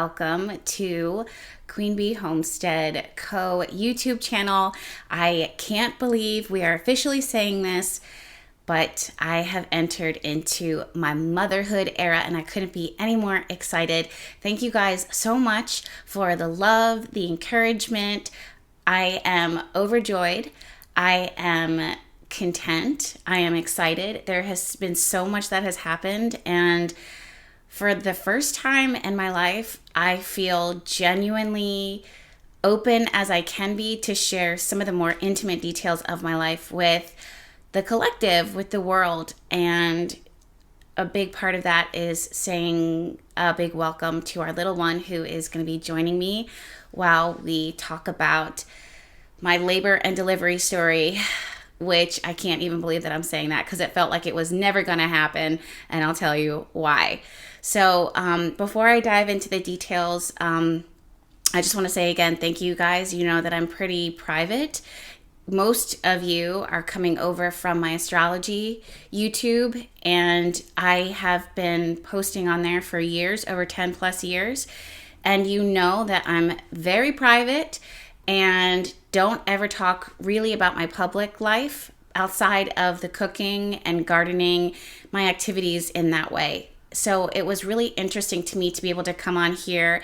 welcome to Queen Bee Homestead Co. YouTube channel. I can't believe we are officially saying this, but I have entered into my motherhood era and I couldn't be any more excited. Thank you guys so much for the love, the encouragement. I am overjoyed. I am content. I am excited. There has been so much that has happened, and for the first time in my life, I feel genuinely open as I can be to share some of the more intimate details of my life with the collective, with the world. And a big part of that is saying a big welcome to our little one who is going to be joining me while we talk about my labor and delivery story, which I can't even believe that I'm saying that because it felt like it was never going to happen, and I'll tell you why. So before I dive into the details, I just want to say again, thank you guys. You know that I'm pretty private. Most of you are coming over from my astrology YouTube, and I have been posting on there for years, over 10 plus years, and you know that I'm very private and don't ever talk really about my public life outside of the cooking and gardening, my activities in that way. So it was really interesting to me to be able to come on here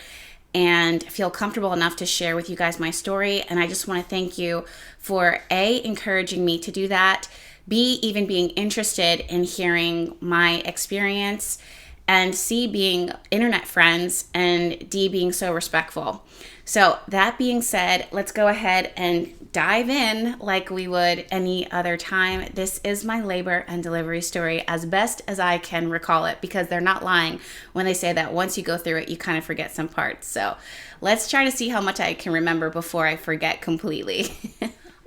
and feel comfortable enough to share with you guys my story. And I just want to thank you for A, encouraging me to do that, B, even being interested in hearing my experience, and C, being internet friends, and D, being so respectful. So that being said, let's go ahead and dive in like we would any other time. This is my labor and delivery story as best as I can recall it, because they're not lying when they say that once you go through it, you kind of forget some parts. So let's try to see how much I can remember before I forget completely.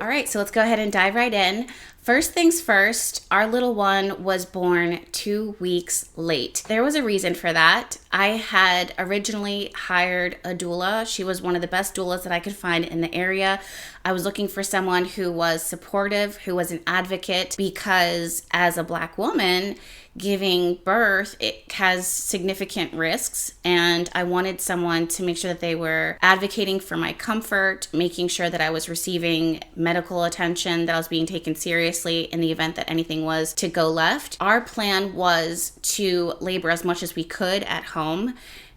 All right, so let's go ahead and dive right in. First things first, our little one was born 2 weeks late. There was a reason for that. I had originally hired a doula. She was one of the best doulas that I could find in the area. I was looking for someone who was supportive, who was an advocate, because as a Black woman, giving birth, it has significant risks, and I wanted someone to make sure that they were advocating for my comfort, making sure that I was receiving medical attention, that I was being taken seriously in the event that anything was to go left. Our plan was to labor as much as we could at home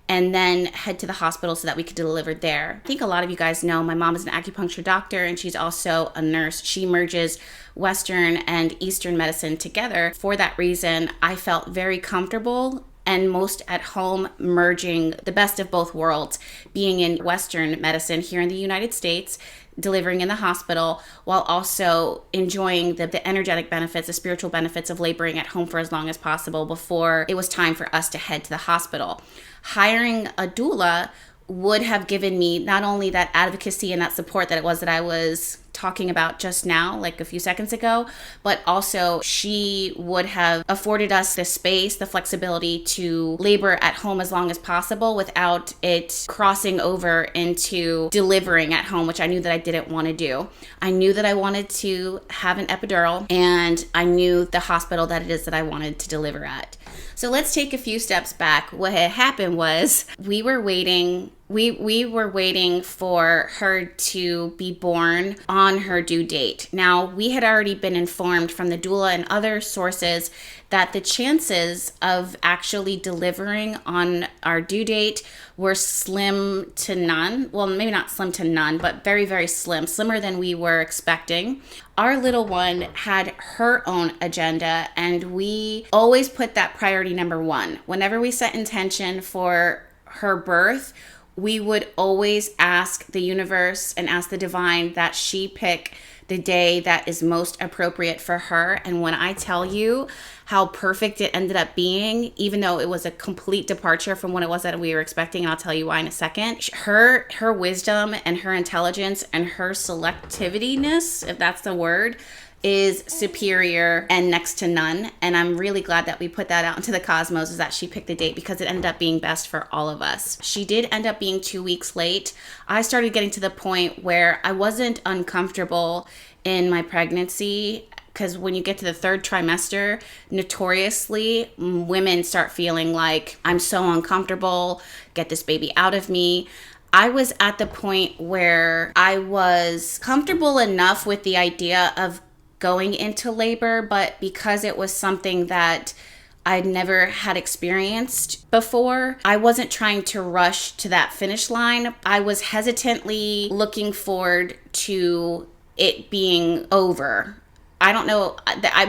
and then head to the hospital so that we could deliver there. I think a lot of you guys know my mom is an acupuncture doctor, and she's also a nurse. She merges Western and Eastern medicine together. For that reason, I felt very comfortable and most at home merging the best of both worlds, being in Western medicine here in the United States, delivering in the hospital, while also enjoying the energetic benefits, the spiritual benefits of laboring at home for as long as possible before it was time for us to head to the hospital. Hiring a doula would have given me not only that advocacy and that support that it was that I was talking about just now, like a few seconds ago, but also she would have afforded us the space, the flexibility to labor at home as long as possible without it crossing over into delivering at home, which I knew that I didn't want to do. I knew that I wanted to have an epidural, and I knew the hospital that it is that I wanted to deliver at. So let's take a few steps back. What had happened was we were waiting for her to be born on her due date. Now, we had already been informed from the doula and other sources that the chances of actually delivering on our due date were slim to none. Well, maybe not slim to none, but very, very slim, slimmer than we were expecting. Our little one had her own agenda, and we always put that priority number one. Whenever we set intention for her birth, we would always ask the universe and ask the divine that she pick the day that is most appropriate for her. And when I tell you how perfect it ended up being, even though it was a complete departure from what it was that we were expecting, and I'll tell you why in a second, her wisdom and her intelligence and her selectivityness, if that's the word, is superior and next to none. And I'm really glad that we put that out into the cosmos, is that she picked the date, because it ended up being best for all of us. She did end up being 2 weeks late. I started getting to the point where I wasn't uncomfortable in my pregnancy because when you get to the third trimester, notoriously, women start feeling like, I'm so uncomfortable, get this baby out of me. I was at the point where I was comfortable enough with the idea of going into labor, but because it was something that I'd never had experienced before, I wasn't trying to rush to that finish line. I was hesitantly looking forward to it being over. I don't know,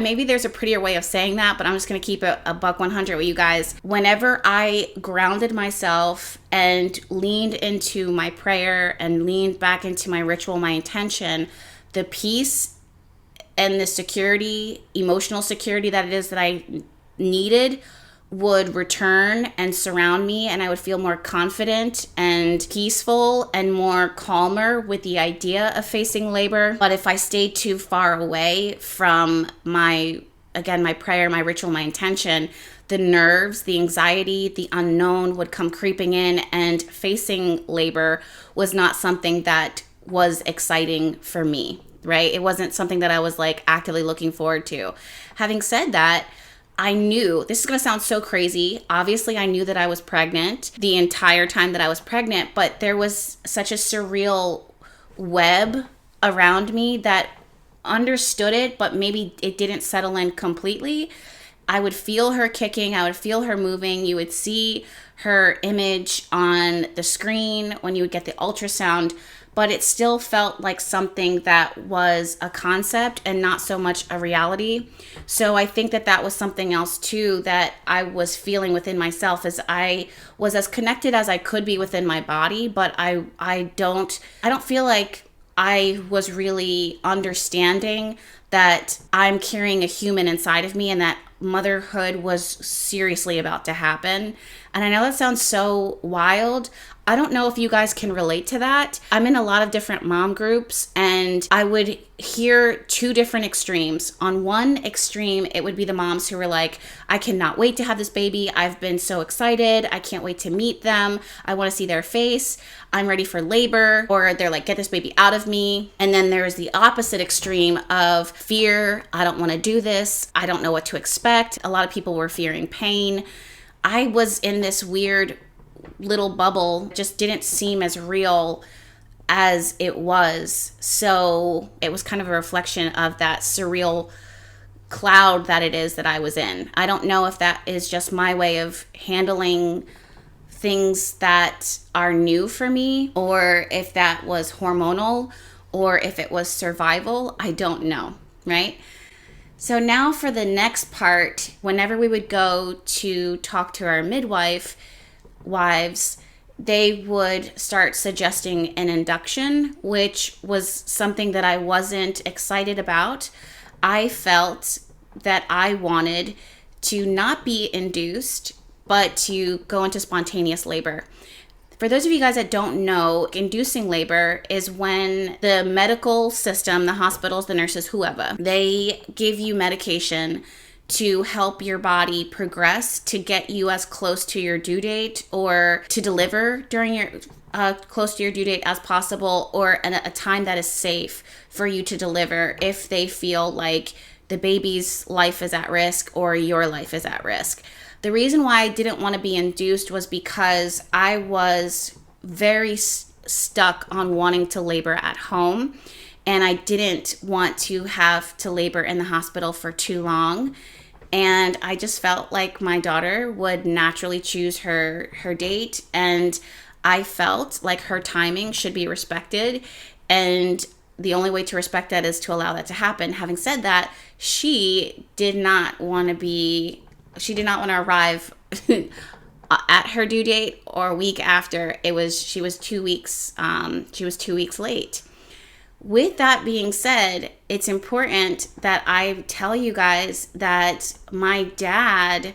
maybe there's a prettier way of saying that, but I'm just going to keep it a buck 100 with you guys. Whenever I grounded myself and leaned into my prayer and leaned back into my ritual, my intention, the peace and the security, emotional security that it is that I needed would return and surround me, and I would feel more confident and peaceful and more calmer with the idea of facing labor. But if I stayed too far away from my prayer, my ritual, my intention, the nerves, the anxiety, the unknown would come creeping in, and facing labor was not something that was exciting for me, right? It wasn't something that I was like actively looking forward to. Having said that, I knew, this is going to sound so crazy. Obviously, I knew that I was pregnant the entire time that I was pregnant, but there was such a surreal web around me that understood it, but maybe it didn't settle in completely. I would feel her kicking. I would feel her moving. You would see her image on the screen when you would get the ultrasound, but it still felt like something that was a concept and not so much a reality. So I think that that was something else too that I was feeling within myself, as I was as connected as I could be within my body, but I don't feel like I was really understanding that I'm carrying a human inside of me and that motherhood was seriously about to happen. And I know that sounds so wild. I don't know if you guys can relate to that. I'm in a lot of different mom groups, and I would hear two different extremes. On one extreme, it would be the moms who were like, I cannot wait to have this baby. I've been so excited. I can't wait to meet them. I want to see their face. I'm ready for labor. Or they're like, get this baby out of me. And then there's the opposite extreme of fear. I don't want to do this. I don't know what to expect. A lot of people were fearing pain. I was in this weird little bubble, just didn't seem as real as it was. So it was kind of a reflection of that surreal cloud that it is that I was in. I don't know if that is just my way of handling things that are new for me, or if that was hormonal, or if it was survival. I don't know, right? So now for the next part, whenever we would go to talk to our wives, they would start suggesting an induction, which was something that I wasn't excited about. I felt that I wanted to not be induced, but to go into spontaneous labor. For those of you guys that don't know, inducing labor is when the medical system, the hospitals, the nurses, whoever, they give you medication to help your body progress to get you as close to your due date, or to deliver during your close to your due date as possible, or a time that is safe for you to deliver if they feel like the baby's life is at risk or your life is at risk. The reason why I didn't want to be induced was because I was very stuck on wanting to labor at home, and I didn't want to have to labor in the hospital for too long. And I just felt like my daughter would naturally choose her date, and I felt like her timing should be respected, and the only way to respect that is to allow that to happen. Having said that, she did not want to arrive at her due date or a week after. She was 2 weeks late. With that being said, it's important that I tell you guys that my dad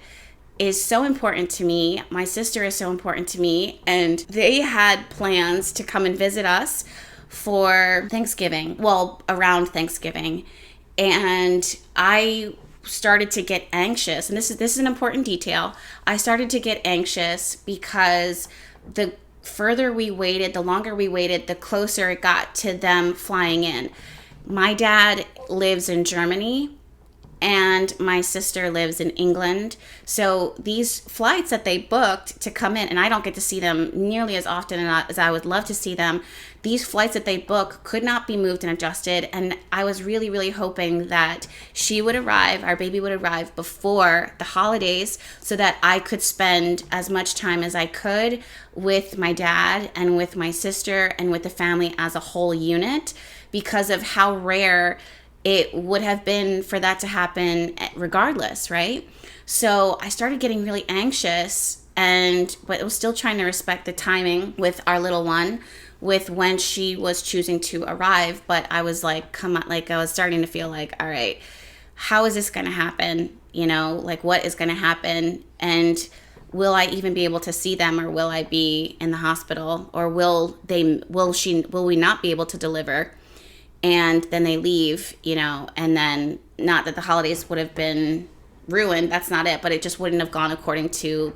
is so important to me. My sister is so important to me, and they had plans to come and visit us for Thanksgiving, around Thanksgiving. And I started to get anxious, and this is an important detail. I started to get anxious because the further we waited, the longer we waited, the closer it got to them flying in. My dad lives in Germany, and my sister lives in England. So these flights that they booked to come in, and I don't get to see them nearly as often as I would love to see them, these flights that they book could not be moved and adjusted. And I was really, really hoping that she would arrive, our baby would arrive before the holidays, so that I could spend as much time as I could with my dad and with my sister and with the family as a whole unit, because of how rare it would have been for that to happen regardless, right? So I started getting really anxious, but it was still trying to respect the timing with our little one, with when she was choosing to arrive. But I was like, come on, like I was starting to feel like, all right, how is this going to happen? You know, like what is going to happen? And will I even be able to see them, or will I be in the hospital, or will we not be able to deliver? And then they leave, you know, and then not that the holidays would have been ruined. That's not it. But it just wouldn't have gone according to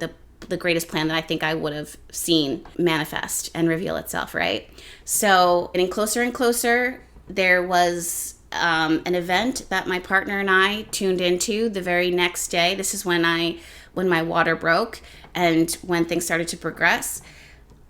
the greatest plan that I think I would have seen manifest and reveal itself, right? So getting closer and closer, there was an event that my partner and I tuned into the very next day. This is when my water broke and when things started to progress.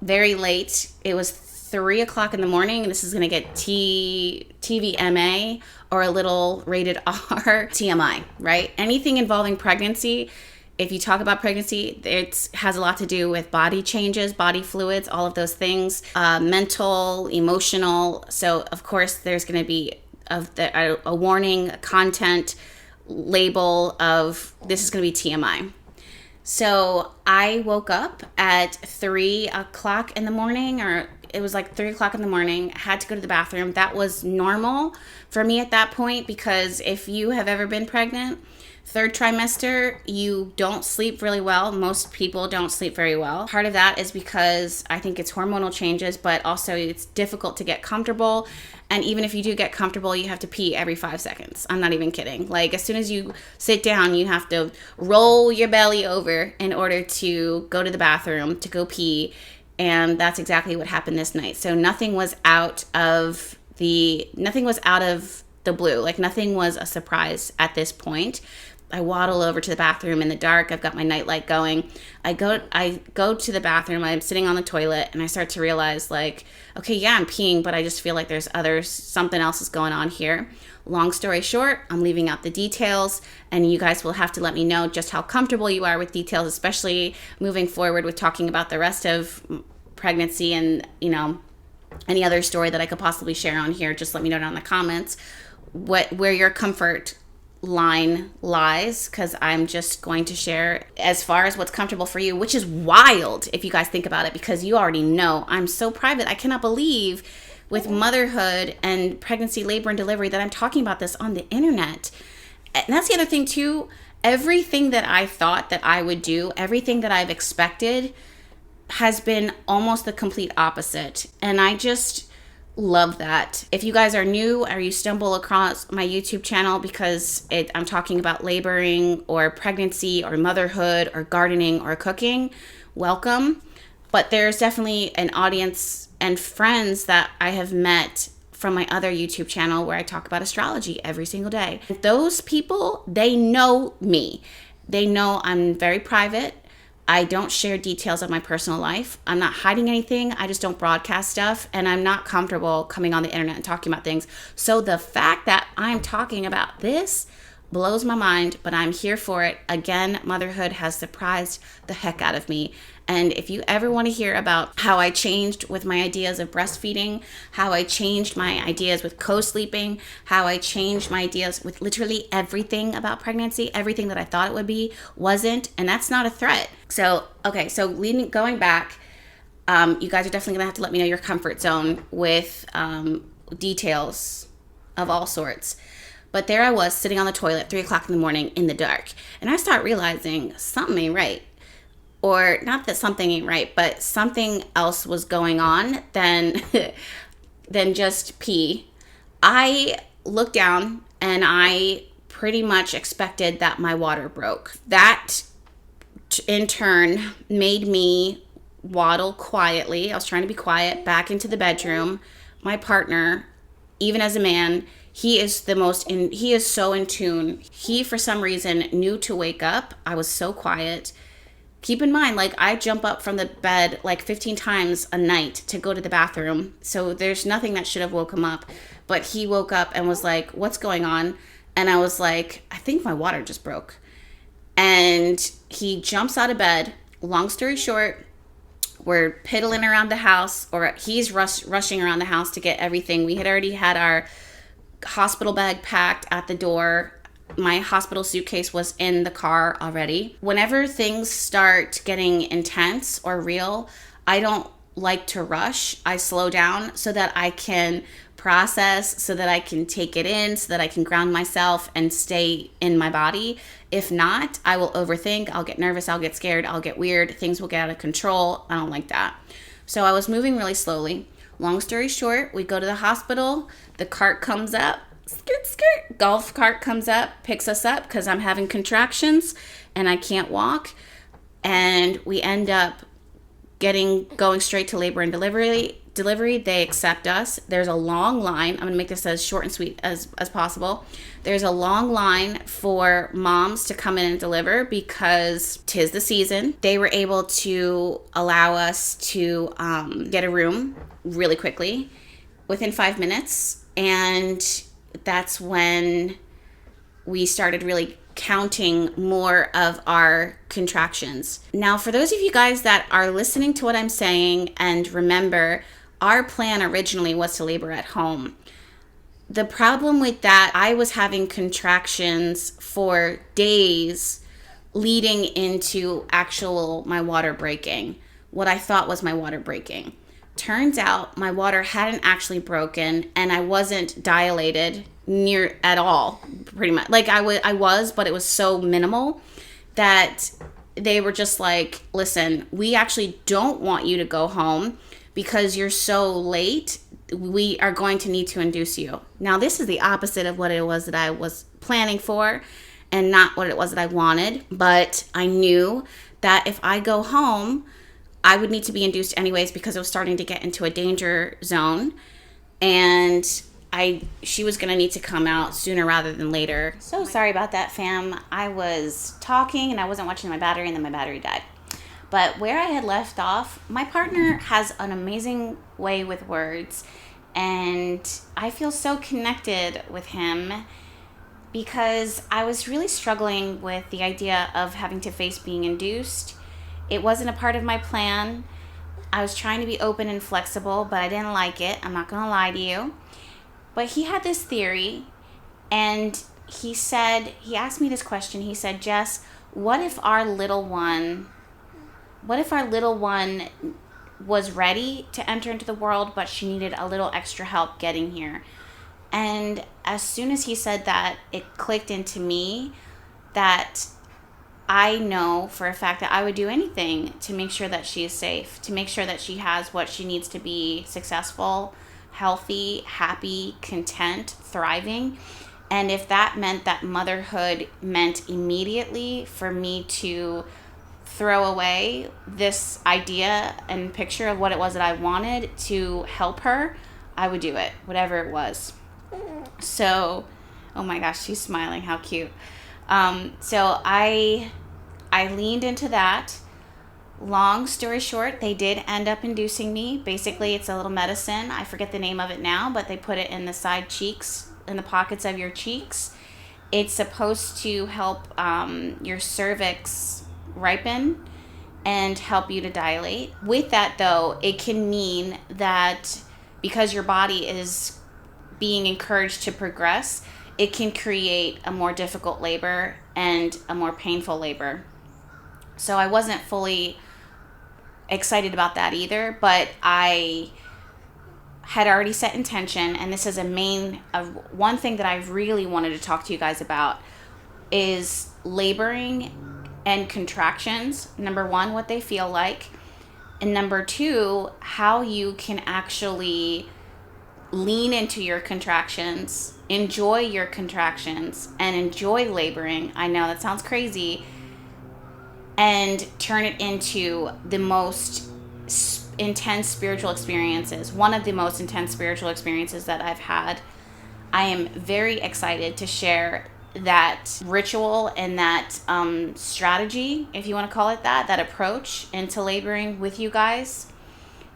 Very late. It was 3 o'clock in the morning. This is going to get TVMA or a little rated R TMI, right? Anything involving pregnancy, if you talk about pregnancy, it has a lot to do with body changes, body fluids, all of those things, mental, emotional. So, of course, there's going to be a warning, a content label of this is going to be TMI. So I woke up at 3 o'clock in the morning, or it was like 3 o'clock in the morning. I had to go to the bathroom. That was normal for me at that point, because if you have ever been pregnant, third trimester, you don't sleep really well. Most people don't sleep very well. Part of that is because I think it's hormonal changes, but also it's difficult to get comfortable. And even if you do get comfortable, you have to pee every 5 seconds. I'm not even kidding. Like as soon as you sit down, you have to roll your belly over in order to go to the bathroom, to go pee. And that's exactly what happened this night. So nothing was out of the blue. Like nothing was a surprise at this point. I waddle over to the bathroom in the dark. I've got my nightlight going. I go to the bathroom. I'm sitting on the toilet and I start to realize like, okay, yeah, I'm peeing, but I just feel like there's something else is going on here. Long story short, I'm leaving out the details, and you guys will have to let me know just how comfortable you are with details, especially moving forward with talking about the rest of pregnancy and, you know, any other story that I could possibly share on here. Just let me know down in the comments where your comfort line lies, because I'm just going to share as far as what's comfortable for you, which is wild if you guys think about it, because you already know I'm so private. I cannot believe with motherhood and pregnancy, labor, and delivery that I'm talking about this on the internet. And that's the other thing too. Everything that I thought that I would do, everything that I've expected has been almost the complete opposite. And I just love that. If you guys are new or you stumble across my YouTube channel because I'm talking about laboring or pregnancy or motherhood or gardening or cooking, welcome. But there's definitely an audience and friends that I have met from my other YouTube channel where I talk about astrology every single day. Those people, they know me. They know I'm very private. I don't share details of my personal life. I'm not hiding anything. I just don't broadcast stuff. And I'm not comfortable coming on the internet and talking about things. So the fact that I'm talking about this blows my mind, but I'm here for it. Again, motherhood has surprised the heck out of me. And if you ever want to hear about how I changed with my ideas of breastfeeding, how I changed my ideas with co-sleeping, how I changed my ideas with literally everything about pregnancy, everything that I thought it would be wasn't, and that's not a threat. So, okay, so going back, you guys are definitely going to have to let me know your comfort zone with details of all sorts. But there I was sitting on the toilet at 3 o'clock in the morning in the dark. And I start realizing something ain't right. Or not that something ain't right, but something else was going on than just pee. I looked down and I pretty much expected that my water broke. That in turn made me waddle quietly. I was trying to be quiet back into the bedroom. My partner even as a man, he is he is so in tune. He, for some reason, knew to wake up. I was so quiet. Keep in mind, like, I jump up from the bed like 15 times a night to go to the bathroom. So there's nothing that should have woke him up. But he woke up and was like, what's going on? And I was like, I think my water just broke. And he jumps out of bed. Long story short, we're piddling around the house, or he's rushing around the house to get everything. We had already had our hospital bag packed at the door. My hospital suitcase was in the car already. Whenever things start getting intense or real, I don't like to rush. I slow down so that I can process, so that I can take it in, so that I can ground myself and stay in my body. If not, I will overthink. I'll get nervous. I'll get scared. I'll get weird. Things will get out of control. I don't like that. So I was moving really slowly. Long story short, we go to the hospital. The cart comes up. Skirt. Golf cart comes up, picks us up because I'm having contractions and I can't walk. And we end up going straight to labor and delivery. They accept us. There's a long line. I'm going to make this as short and sweet as possible. There's a long line for moms to come in and deliver because 'tis the season. They were able to allow us to get a room really quickly within 5 minutes. And that's when we started really counting more of our contractions. Now, for those of you guys that are listening to what I'm saying, and remember, our plan originally was to labor at home. The problem with that, I was having contractions for days leading into my water breaking, what I thought was my water breaking. Turns out my water hadn't actually broken, and I wasn't dilated near at all, pretty much. Like I was, but it was so minimal that they were just like, listen, we actually don't want you to go home because you're so late. We are going to need to induce you. Now, this is the opposite of what it was that I was planning for and not what it was that I wanted. But I knew that if I go home, I would need to be induced anyways because I was starting to get into a danger zone. And she was going to need to come out sooner rather than later. So sorry about that, fam. I was talking and I wasn't watching my battery, and then my battery died. But where I had left off, my partner has an amazing way with words, and I feel so connected with him because I was really struggling with the idea of having to face being induced. It wasn't a part of my plan. I was trying to be open and flexible, but I didn't like it. I'm not going to lie to you. But he had this theory, and he asked me this question. He said, Jess, what if our little one was ready to enter into the world, but she needed a little extra help getting here? And as soon as he said that, it clicked into me that I know for a fact that I would do anything to make sure that she is safe, to make sure that she has what she needs to be successful, healthy, happy, content, thriving. And if that meant that motherhood meant immediately for me to throw away this idea and picture of what it was that I wanted to help her, I would do it, whatever it was. So, oh my gosh, she's smiling. How cute. So I leaned into that. Long story short, they did end up inducing me. Basically, it's a little medicine. I forget the name of it now, but they put it in the side cheeks, in the pockets of your cheeks. It's supposed to help your cervix ripen and help you to dilate. With that, though, it can mean that because your body is being encouraged to progress, it can create a more difficult labor and a more painful labor. So I wasn't fully excited about that either, but I had already set intention, and this is one thing that I really wanted to talk to you guys about is laboring and contractions. Number one, what they feel like, and number two, how you can actually lean into your contractions, enjoy your contractions, and enjoy laboring. I know that sounds crazy. And turn it into the most intense spiritual experiences, one of the most intense spiritual experiences that I've had. I am very excited to share that ritual and that strategy, if you want to call it that, that approach into laboring with you guys.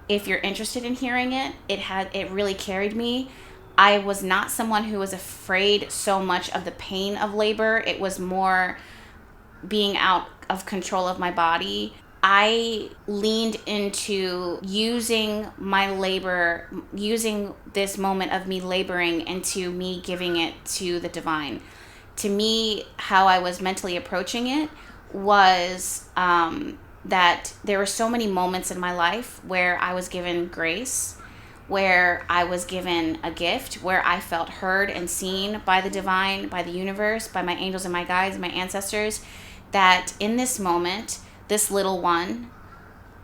If you're interested in hearing it, it really carried me. I was not someone who was afraid so much of the pain of labor. It was more being out of control of my body. I leaned into using my labor, using this moment of me laboring into me giving it to the divine. To me, how I was mentally approaching it was that there were so many moments in my life where I was given grace, where I was given a gift, where I felt heard and seen by the divine, by the universe, by my angels and my guides, my ancestors, that in this moment, this little one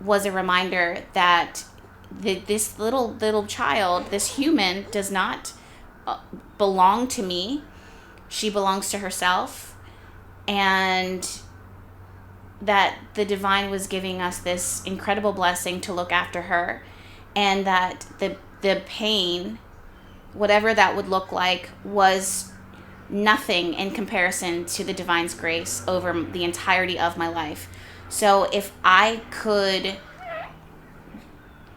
was a reminder that this little child, this human, does not belong to me. She belongs to herself, and that the divine was giving us this incredible blessing to look after her, and that the pain, whatever that would look like, was nothing in comparison to the divine's grace over the entirety of my life. So if I could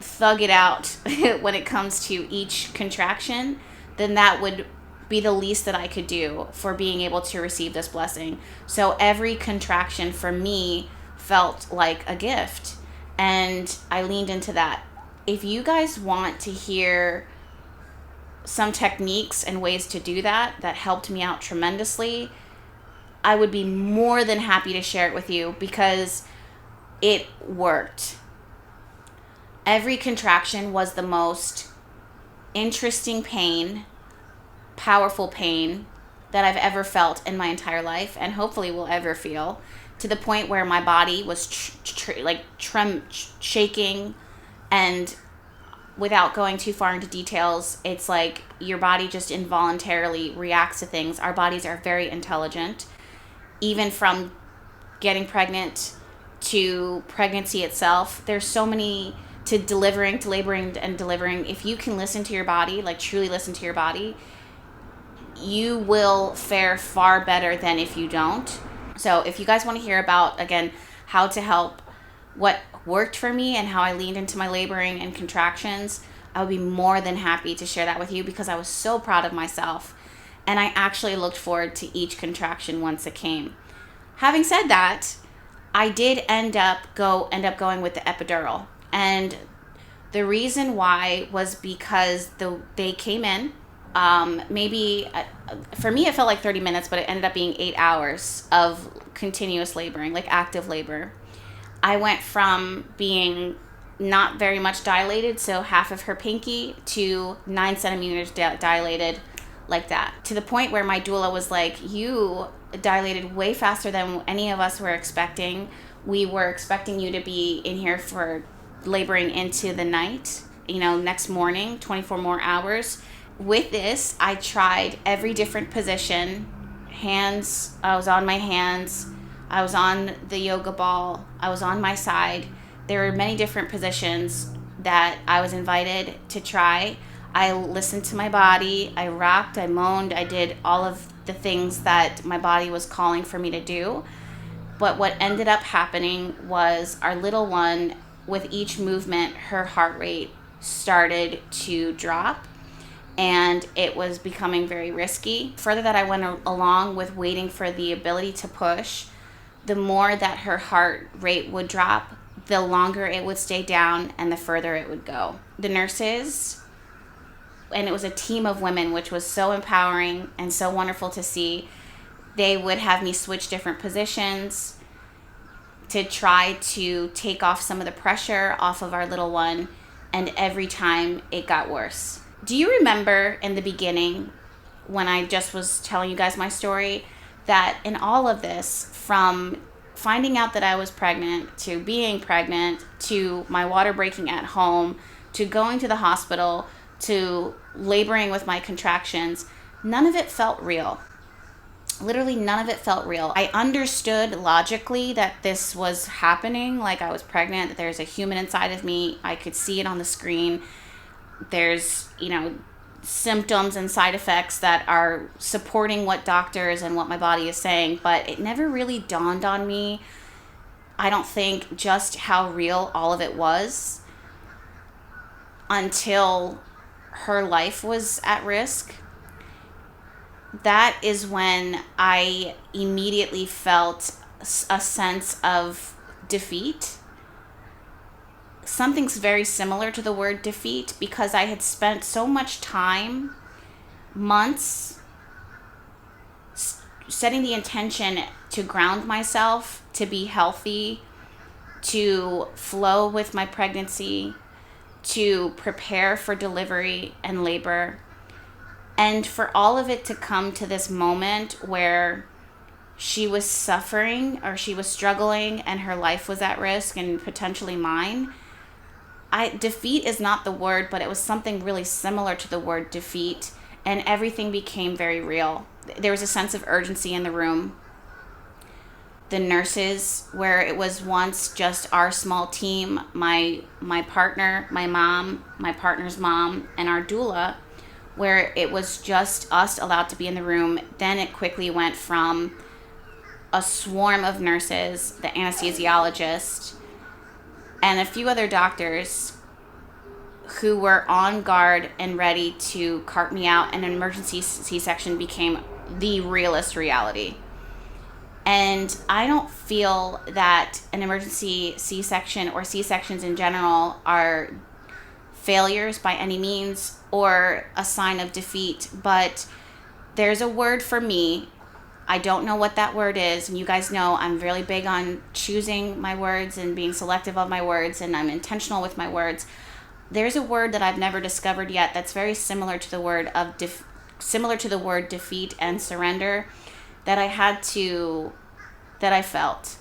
thug it out when it comes to each contraction, then that would be the least that I could do for being able to receive this blessing. So every contraction for me felt like a gift, and I leaned into that. If you guys want to hear some techniques and ways to do that helped me out tremendously, I would be more than happy to share it with you, because it worked. Every contraction was the most interesting pain, powerful pain that I've ever felt in my entire life, and hopefully will ever feel, to the point where my body was shaking. And without going too far into details, it's like your body just involuntarily reacts to things. Our bodies are very intelligent, even from getting pregnant to pregnancy itself. There's so many, to delivering, to laboring and delivering. If you can listen to your body, like truly listen to your body, you will fare far better than if you don't. So if you guys want to hear about, again, how to help, what worked for me and how I leaned into my laboring and contractions, I would be more than happy to share that with you, because I was so proud of myself, and I actually looked forward to each contraction once it came. Having said that, I did end up going with the epidural, and the reason why was because they came in. Maybe for me it felt like 30 minutes, but it ended up being 8 hours of continuous laboring, like active labor. I went from being not very much dilated, so half of her pinky, to 9 centimeters dilated, like that, to the point where my doula was like, you dilated way faster than any of us were expecting. We were expecting you to be in here for laboring into the night, next morning, 24 more hours. With this, I tried every different position. Hands, I was on my hands. I was on the yoga ball. I was on my side. There were many different positions that I was invited to try. I listened to my body. I rocked, I moaned. I did all of the things that my body was calling for me to do. But what ended up happening was our little one, with each movement, her heart rate started to drop, and it was becoming very risky. Further that I went along with waiting for the ability to push, the more that her heart rate would drop, the longer it would stay down and the further it would go. The nurses, and it was a team of women, which was so empowering and so wonderful to see, they would have me switch different positions to try to take off some of the pressure off of our little one, and every time it got worse. Do you remember in the beginning, when I just was telling you guys my story, that in all of this, from finding out that I was pregnant, to being pregnant, to my water breaking at home, to going to the hospital, to laboring with my contractions, none of it felt real. Literally none of it felt real. I understood logically that this was happening, like I was pregnant, that there's a human inside of me. I could see it on the screen. There's, symptoms and side effects that are supporting what doctors and what my body is saying, but it never really dawned on me, I don't think, just how real all of it was until her life was at risk. That is when I immediately felt a sense of defeat. Something's very similar to the word defeat, because I had spent so much time, months, setting the intention to ground myself, to be healthy, to flow with my pregnancy, to prepare for delivery and labor. And for all of it to come to this moment where she was suffering or she was struggling and her life was at risk and potentially mine, defeat is not the word, but it was something really similar to the word defeat, and everything became very real. There was a sense of urgency in the room. The nurses, where it was once just our small team, my partner, my mom, my partner's mom, and our doula, where it was just us allowed to be in the room, then it quickly went from a swarm of nurses, the anesthesiologist, and a few other doctors who were on guard and ready to cart me out, and an emergency C-section became the realest reality. And I don't feel that an emergency C-section or C-sections in general are failures by any means or a sign of defeat, but there's a word for me. I don't know what that word is, and you guys know I'm really big on choosing my words and being selective of my words, and I'm intentional with my words. There's a word that I've never discovered yet that's very similar to the word of defeat and surrender, that I felt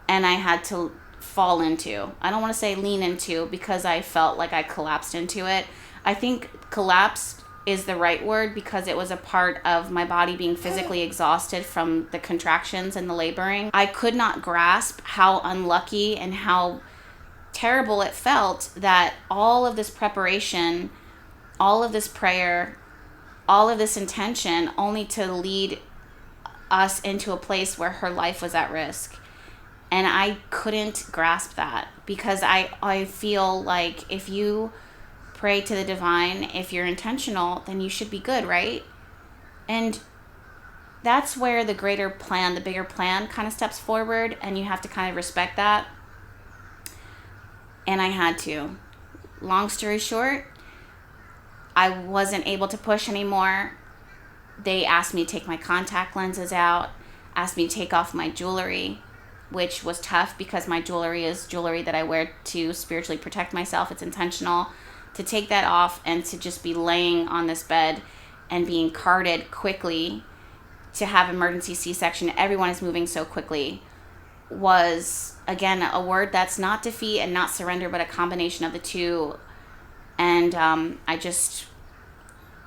and I had to fall into. I don't want to say lean into, because I felt like I collapsed into it. I think collapsed is the right word, because it was a part of my body being physically exhausted from the contractions and the laboring. I could not grasp how unlucky and how terrible it felt that all of this preparation, all of this prayer, all of this intention, only to lead us into a place where her life was at risk. And I couldn't grasp that, because I feel like if you pray to the divine, if you're intentional, then you should be good, right? And that's where the greater plan, the bigger plan kind of steps forward, and you have to kind of respect that. And I had to. Long story short, I wasn't able to push anymore. They asked me to take my contact lenses out, asked me to take off my jewelry, which was tough because my jewelry is jewelry that I wear to spiritually protect myself. It's intentional. To take that off and to just be laying on this bed and being carted quickly to have emergency C-section, everyone is moving so quickly, was, again, a word that's not defeat and not surrender, but a combination of the two. And I just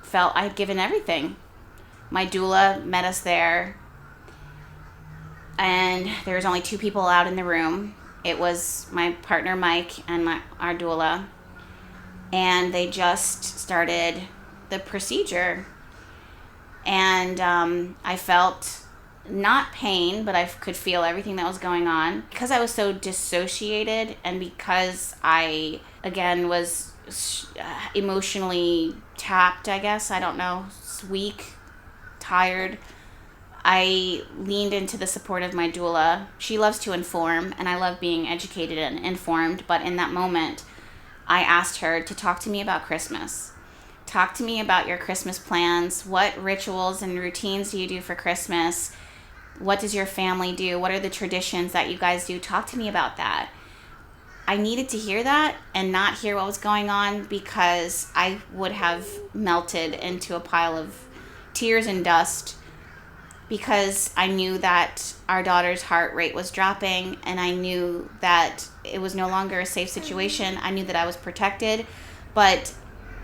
felt I had given everything. My doula met us there, and there was only two people out in the room. It was my partner Mike and our doula, and they just started the procedure. And I felt not pain, but I could feel everything that was going on. Because I was so dissociated, and because I, again, was emotionally tapped, I guess, I don't know, weak, tired, I leaned into the support of my doula. She loves to inform, and I love being educated and informed, but in that moment, I asked her to talk to me about Christmas. Talk to me about your Christmas plans. What rituals and routines do you do for Christmas? What does your family do? What are the traditions that you guys do? Talk to me about that. I needed to hear that and not hear what was going on, because I would have melted into a pile of tears and dust, because I knew that our daughter's heart rate was dropping, and I knew that it was no longer a safe situation. I knew that I was protected, but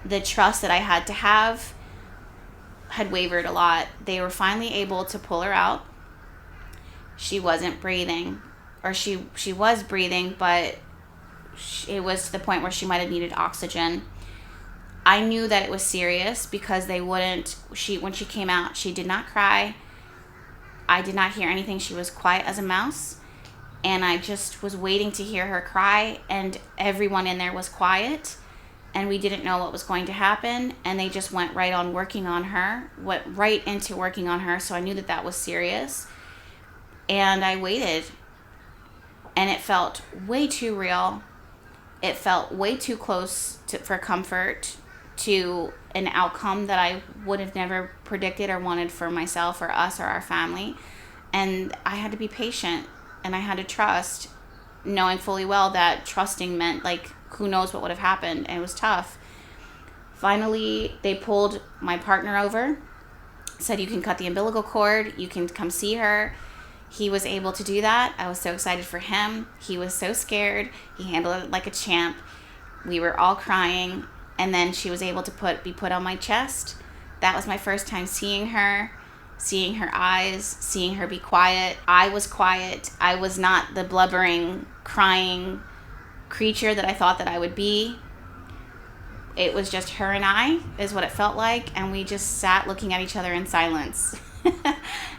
the trust that I had to have had wavered a lot. They were finally able to pull her out. She wasn't breathing, or she was breathing, but it was to the point where she might have needed oxygen. I knew that it was serious because when she came out, she did not cry. I did not hear anything. She was quiet as a mouse. And I just was waiting to hear her cry, and everyone in there was quiet, and we didn't know what was going to happen, and they just went right on working on her, went right into working on her, so I knew that that was serious. And I waited, and it felt way too real. It felt way too close for comfort, to an outcome that I would have never predicted or wanted for myself or us or our family. And I had to be patient. And I had to trust, knowing fully well that trusting meant, like, who knows what would have happened. And it was tough. Finally, they pulled my partner over, said, you can cut the umbilical cord, you can come see her. He was able to do that. I was so excited for him. He was so scared. He handled it like a champ. We were all crying. And then she was able to be put on my chest. That was my first time seeing her eyes, seeing her be quiet. I was quiet. I was not the blubbering, crying creature that I thought that I would be. It was just her and I, is what it felt like, and we just sat looking at each other in silence.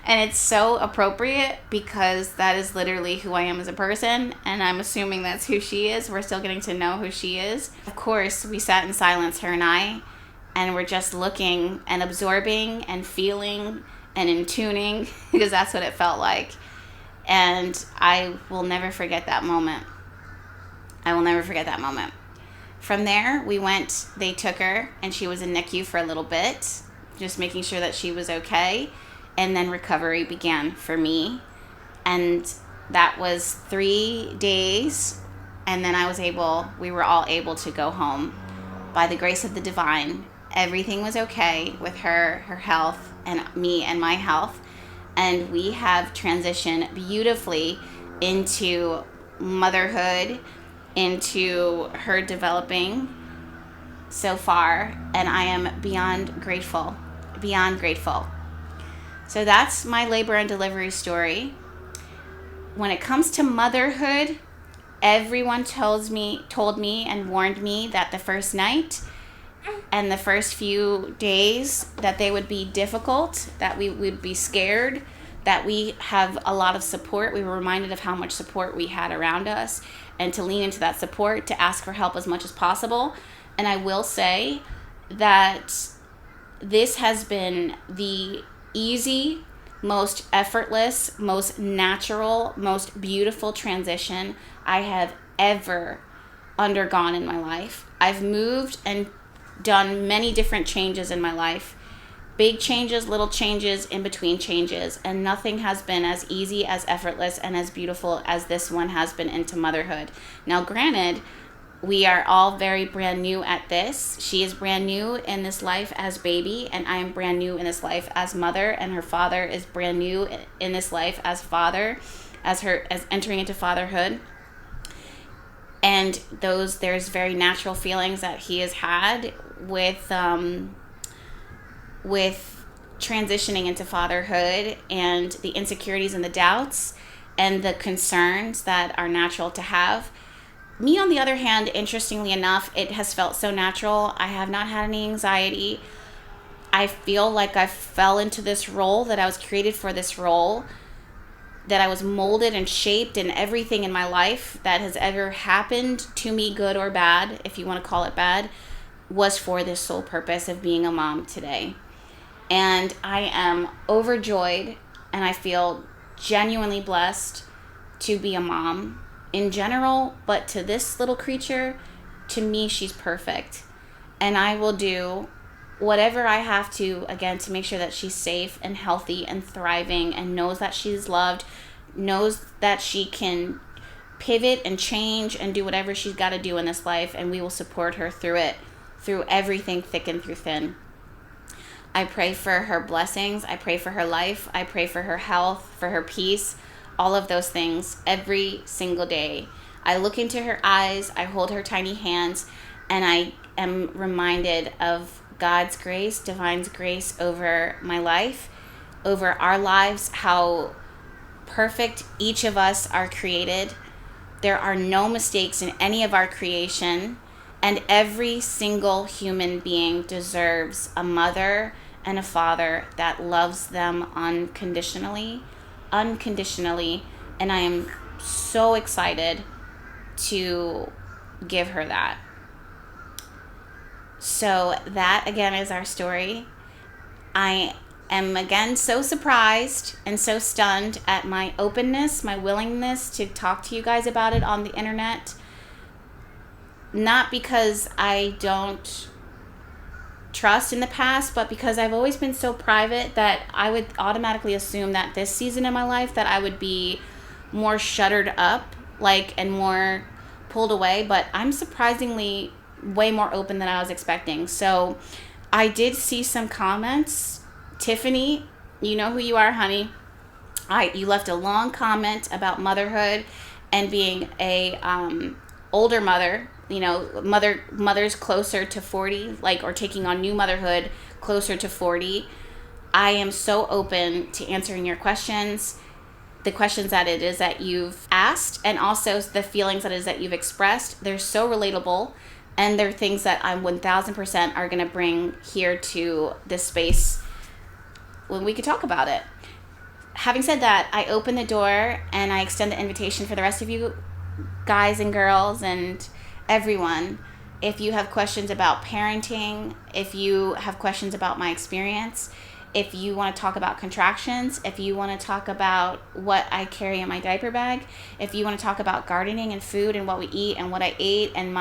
And it's so appropriate because that is literally who I am as a person, and I'm assuming that's who she is. We're still getting to know who she is. Of course, we sat in silence, her and I, and we're just looking and absorbing and feeling and in tuning, because that's what it felt like. And I will never forget that moment. I will never forget that moment. From there, they took her, and she was in NICU for a little bit, just making sure that she was okay. And then recovery began for me. And that was 3 days. And then we were all able to go home. By the grace of the divine, everything was okay with her health, and me and my health. And we have transitioned beautifully into motherhood, into her developing so far. And I am beyond grateful. So that's my labor and delivery story. When it comes to motherhood, everyone told me and warned me that the first night and the first few days that they would be difficult, that we would be scared, that we have a lot of support. We were reminded of how much support we had around us, and to lean into that support, to ask for help as much as possible. And I will say that this has been the easy, most effortless, most natural, most beautiful transition I have ever undergone in my life. I've moved and done many different changes in my life. Big changes, little changes, in between changes, and nothing has been as easy, as effortless, and as beautiful as this one has been into motherhood. Now, granted, we are all very brand new at this. She is brand new in this life as baby, and I am brand new in this life as mother, and her father is brand new in this life as father, as entering into fatherhood. And there's very natural feelings that he has had with transitioning into fatherhood, and the insecurities and the doubts and the concerns that are natural to have. Me, on the other hand, interestingly enough, it has felt so natural. I have not had any anxiety. I feel like I fell into this role, that I was created for this role, that I was molded and shaped in everything in my life that has ever happened to me, good or bad, if you want to call it bad, was for this sole purpose of being a mom today. And I am overjoyed, and I feel genuinely blessed to be a mom in general, but to this little creature, to me, she's perfect. And I will do whatever I have to, again, to make sure that she's safe and healthy and thriving, and knows that she's loved, knows that she can pivot and change and do whatever she's got to do in this life, and we will support her through it, through everything, thick and through thin. I pray for her blessings. I pray for her life. I pray for her health, for her peace, all of those things every single day. I look into her eyes, I hold her tiny hands, and I am reminded of God's grace, divine's grace over my life, over our lives, how perfect each of us are created. There are no mistakes in any of our creation, and every single human being deserves a mother and a father that loves them unconditionally, and I am so excited to give her that. So that again is our story. I am again so surprised and so stunned at my openness, my willingness to talk to you guys about it on the internet. Not because I don't trust in the past, but because I've always been so private that I would automatically assume that this season of my life that I would be more shuttered up, and more pulled away. But I'm surprisingly way more open than I was expecting. So I did see some comments. Tiffany, you know who you are, honey. You left a long comment about motherhood and being a older mother. Mothers closer to 40, or taking on new motherhood closer to 40. I am so open to answering your questions, the questions that it is that you've asked, and also the feelings that it is that you've expressed. They're so relatable, and they're things that I'm 1000% are going to bring here to this space when we could talk about it. Having said that, I open the door and I extend the invitation for the rest of you guys and girls and everyone. If you have questions about parenting, if you have questions about my experience, if you want to talk about contractions, if you want to talk about what I carry in my diaper bag, if you want to talk about gardening and food and what we eat and what I ate and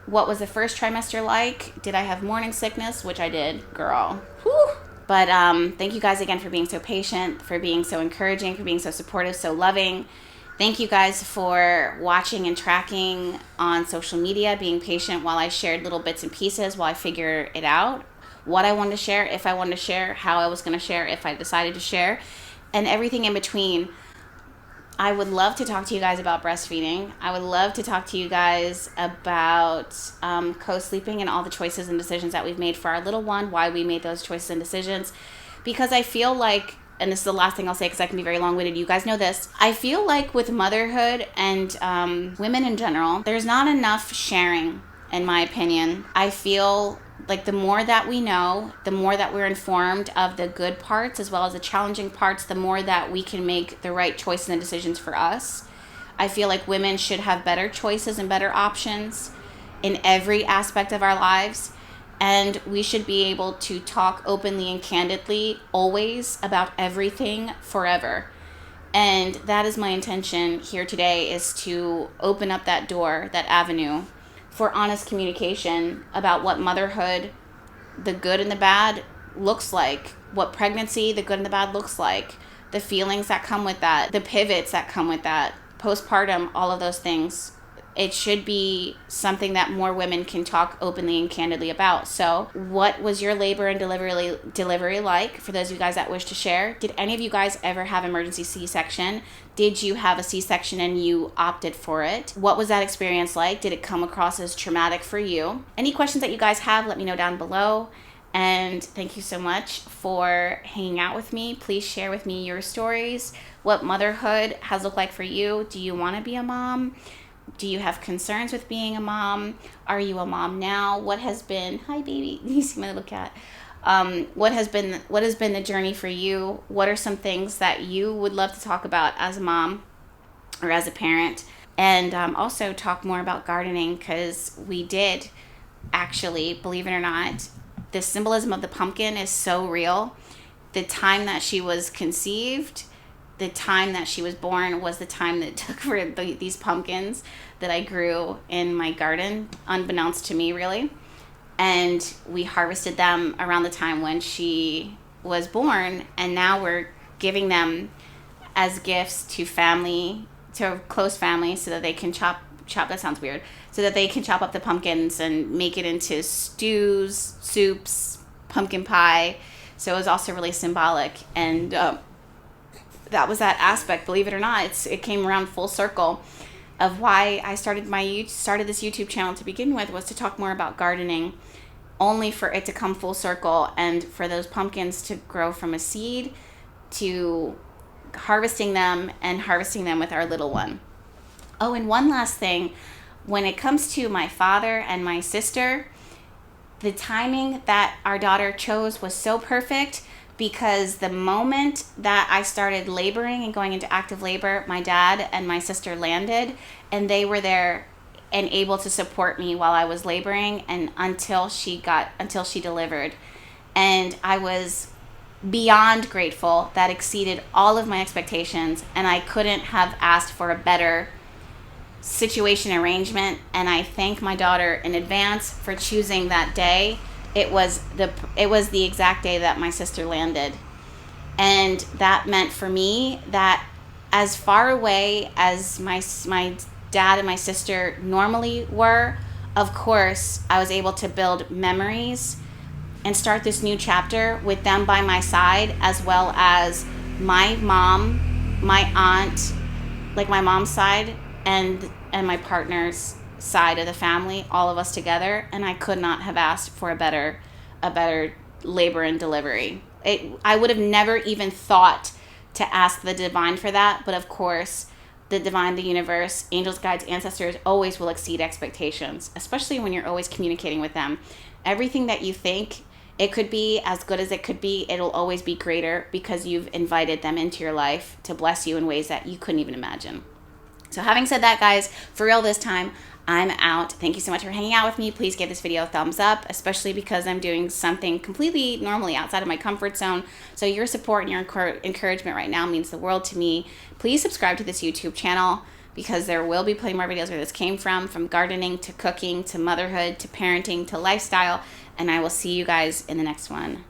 what was the first trimester like? Did I have morning sickness? Which I did, girl. Whew. But thank you guys again for being so patient, for being so encouraging, for being so supportive, so loving. Thank you guys for watching and tracking on social media, being patient while I shared little bits and pieces while I figure it out. What I wanted to share, if I wanted to share, how I was going to share, if I decided to share, and everything in between. I would love to talk to you guys about breastfeeding. I would love to talk to you guys about co-sleeping and all the choices and decisions that we've made for our little one, why we made those choices and decisions. Because I feel like, and this is the last thing I'll say because I can be very long-winded, you guys know this, I feel like with motherhood and women in general, there's not enough sharing, in my opinion. I feel like the more that we know, the more that we're informed of the good parts as well as the challenging parts, the more that we can make the right choices and decisions for us. I feel like women should have better choices and better options in every aspect of our lives. And we should be able to talk openly and candidly always about everything forever. And that is my intention here today, is to open up that door, that avenue for honest communication about what motherhood, the good and the bad, looks like, what pregnancy, the good and the bad, looks like, the feelings that come with that, the pivots that come with that, postpartum, all of those things. It should be something that more women can talk openly and candidly about. So what was your labor and delivery like, for those of you guys that wish to share? Did any of you guys ever have emergency C-section? Did you have a C-section and you opted for it? What was that experience like? Did it come across as traumatic for you? Any questions that you guys have, let me know down below. And thank you so much for hanging out with me. Please share with me your stories, what motherhood has looked like for you. Do you want to be a mom? Do you have concerns with being a mom? Are you a mom now? What has been, hi baby, you see my little cat. What has been the journey for you? What are some things that you would love to talk about as a mom or as a parent? And also talk more about gardening, because we did actually, believe it or not, the symbolism of the pumpkin is so real. The time that she was conceived, the time that she was born, was the time that it took for these pumpkins that I grew in my garden, unbeknownst to me, really. And we harvested them around the time when she was born, and now we're giving them as gifts to family, to close family, so that they can chop, that sounds weird, so that they can chop up the pumpkins and make it into stews, soups, pumpkin pie. So it was also really symbolic. And that was that aspect, believe it or not. It came around full circle of why I started this YouTube channel to begin with, was to talk more about gardening, only for it to come full circle and for those pumpkins to grow from a seed to harvesting them and harvesting them with our little one. Oh, and one last thing. When it comes to my father and my sister, the timing that our daughter chose was so perfect because the moment that I started laboring and going into active labor, my dad and my sister landed, and they were there and able to support me while I was laboring and until she delivered. And I was beyond grateful. That exceeded all of my expectations, and I couldn't have asked for a better situation arrangement. And I thank my daughter in advance for choosing that day. It was the exact day that my sister landed, and that meant for me that as far away as my dad and my sister normally were, of course I was able to build memories and start this new chapter with them by my side, as well as my mom, my aunt, like my mom's side, and my partner's side of the family, all of us together. And I could not have asked for a better labor and delivery. I would have never even thought to ask the divine for that, but of course the divine, the universe, angels, guides, ancestors always will exceed expectations, especially when you're always communicating with them. Everything that you think it could be, as good as it could be, it'll always be greater because you've invited them into your life to bless you in ways that you couldn't even imagine. So having said that, guys, for real this time, I'm out. Thank you so much for hanging out with me. Please give this video a thumbs up, especially because I'm doing something completely normally outside of my comfort zone. So your support and your encouragement right now means the world to me. Please subscribe to this YouTube channel because there will be plenty more videos where this came from gardening to cooking to motherhood to parenting to lifestyle. And I will see you guys in the next one.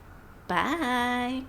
Bye.